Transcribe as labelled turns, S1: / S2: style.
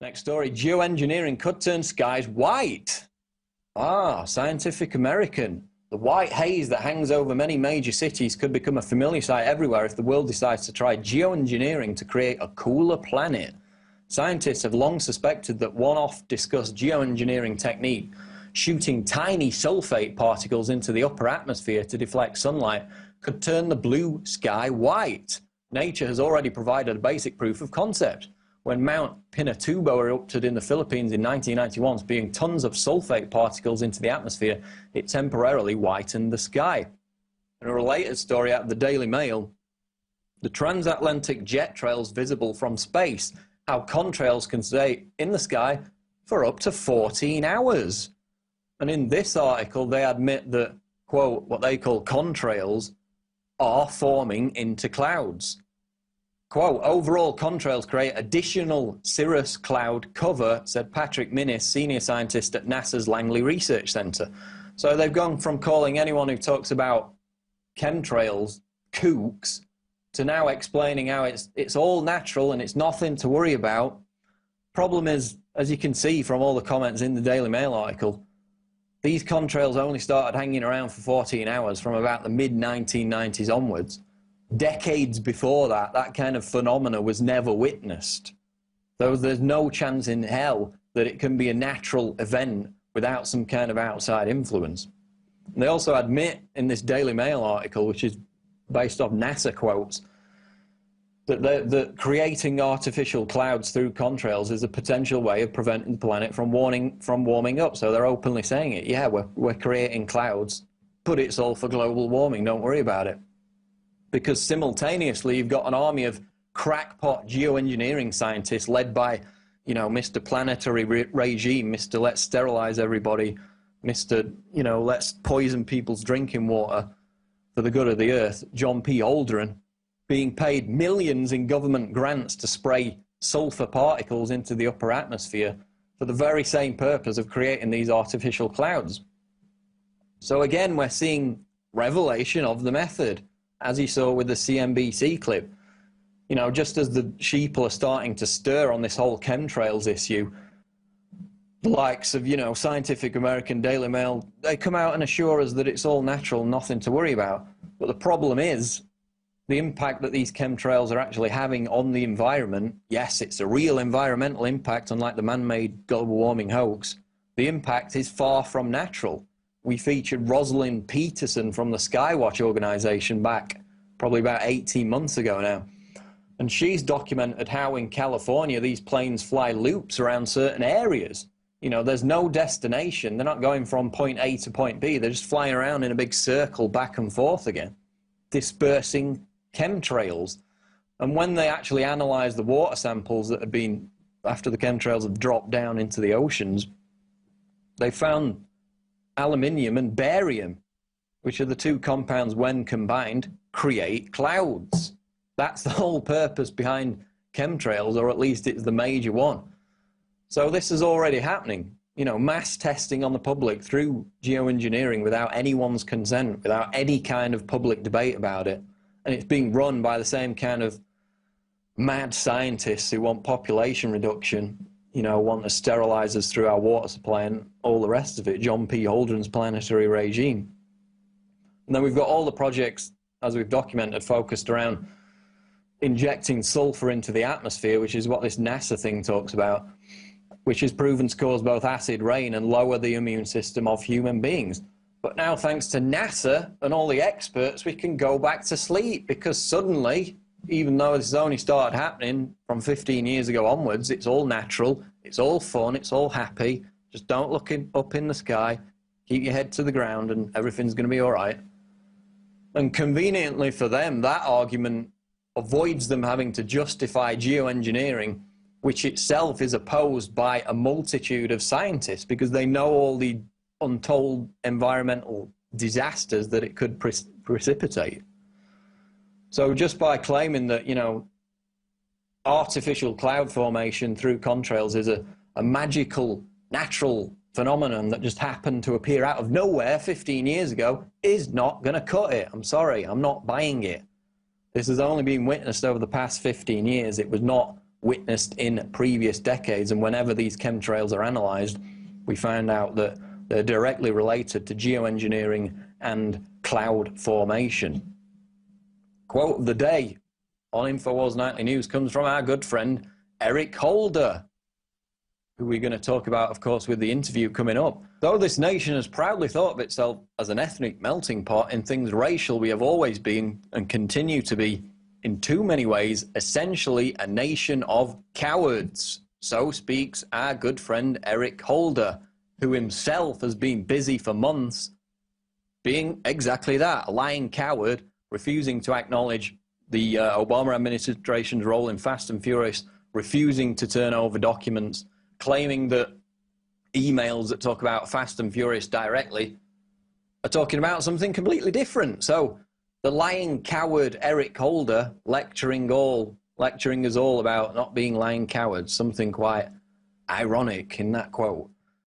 S1: Next story, geoengineering could turn skies white. Scientific American. The white haze that hangs over many major cities could become a familiar sight everywhere if the world decides to try geoengineering to create a cooler planet. Scientists have long suspected that one oft-discussed geoengineering technique, shooting tiny sulfate particles into the upper atmosphere to deflect sunlight, could turn the blue sky white. Nature has already provided a basic proof of concept. When Mount Pinatubo erupted in the Philippines in 1991, spewing tons of sulfate particles into the atmosphere, it temporarily whitened the sky. In a related story out of the Daily Mail, the transatlantic jet trails visible from space, how contrails can stay in the sky for up to 14 hours. And in this article, they admit that, quote, what they call contrails are forming into clouds. Quote, overall contrails create additional cirrus cloud cover, said Patrick Minnis, senior scientist at NASA's Langley Research Center. So they've gone from calling anyone who talks about chemtrails kooks to now explaining how it's all natural and it's nothing to worry about. Problem is, as you can see from all the comments in the Daily Mail article, these contrails only started hanging around for 14 hours from about the mid-1990s onwards. Decades before that, that kind of phenomena was never witnessed. So there's no chance in hell that it can be a natural event without some kind of outside influence. And they also admit in this Daily Mail article, which is based off NASA quotes, that creating artificial clouds through contrails is a potential way of preventing the planet from warming up. So they're openly saying it. Yeah, we're creating clouds, but it's all for global warming. Don't worry about it. Because simultaneously, you've got an army of crackpot geoengineering scientists led by, you know, Mr. Planetary Regime, Mr. Let's sterilize everybody, Mr. You know, let's poison people's drinking water for the good of the earth, John P. Aldrin, being paid millions in government grants to spray sulfur particles into the upper atmosphere for the very same purpose of creating these artificial clouds. So again, we're seeing revelation of the method, as you saw with the CNBC clip. You know, just as the sheeple are starting to stir on this whole chemtrails issue, the likes of, you know, Scientific American, Daily Mail, they come out and assure us that it's all natural, nothing to worry about. But the problem is the impact that these chemtrails are actually having on the environment. Yes, it's a real environmental impact, unlike the man-made global warming hoax. The impact is far from natural. We featured Rosalind Peterson from the Skywatch organization back probably about 18 months ago now. And she's documented how in California these planes fly loops around certain areas. You know, there's no destination. They're not going from point A to point B. They're just flying around in a big circle back and forth again, dispersing chemtrails. And when they actually analyzed the water samples that had been, after the chemtrails had dropped down into the oceans, they found aluminium and barium, which are the two compounds when combined create clouds. That's the whole purpose behind chemtrails, or at least it's the major one. So this is already happening. You know, mass testing on the public through geoengineering without anyone's consent, without any kind of public debate about it. And it's being run by the same kind of mad scientists who want population reduction, you know, want to sterilize us through our water supply and all the rest of it, John P. Aldrin's planetary regime. And then we've got all the projects, as we've documented, focused around injecting sulfur into the atmosphere, which is what this NASA thing talks about, which is proven to cause both acid rain and lower the immune system of human beings. But now, thanks to NASA and all the experts, we can go back to sleep, because suddenly, even though this has only started happening from 15 years ago onwards, it's all natural, it's all fun, it's all happy. Just don't look up in the sky, keep your head to the ground, and everything's going to be all right. And conveniently for them, that argument avoids them having to justify geoengineering, which itself is opposed by a multitude of scientists, because they know all the untold environmental disasters that it could precipitate. So just by claiming that, you know, artificial cloud formation through contrails is a magical, natural phenomenon that just happened to appear out of nowhere 15 years ago is not going to cut it. I'm sorry, I'm not buying it. This has only been witnessed over the past 15 years. It was not witnessed in previous decades. And whenever these chemtrails are analysed, we find out that they're directly related to geoengineering and cloud formation. Quote of the day on InfoWars Nightly News comes from our good friend Eric Holder, who we're going to talk about, of course, with the interview coming up. Though this nation has proudly thought of itself as an ethnic melting pot in things racial, we have always been, and continue to be, in too many ways, essentially a nation of cowards. So speaks our good friend Eric Holder, who himself has been busy for months being exactly that, a lying coward, refusing to acknowledge the Obama administration's role in Fast and Furious, refusing to turn over documents, claiming that emails that talk about Fast and Furious directly are talking about something completely different. So the lying coward Eric Holder lecturing us all about not being lying cowards, something quite ironic in that quote.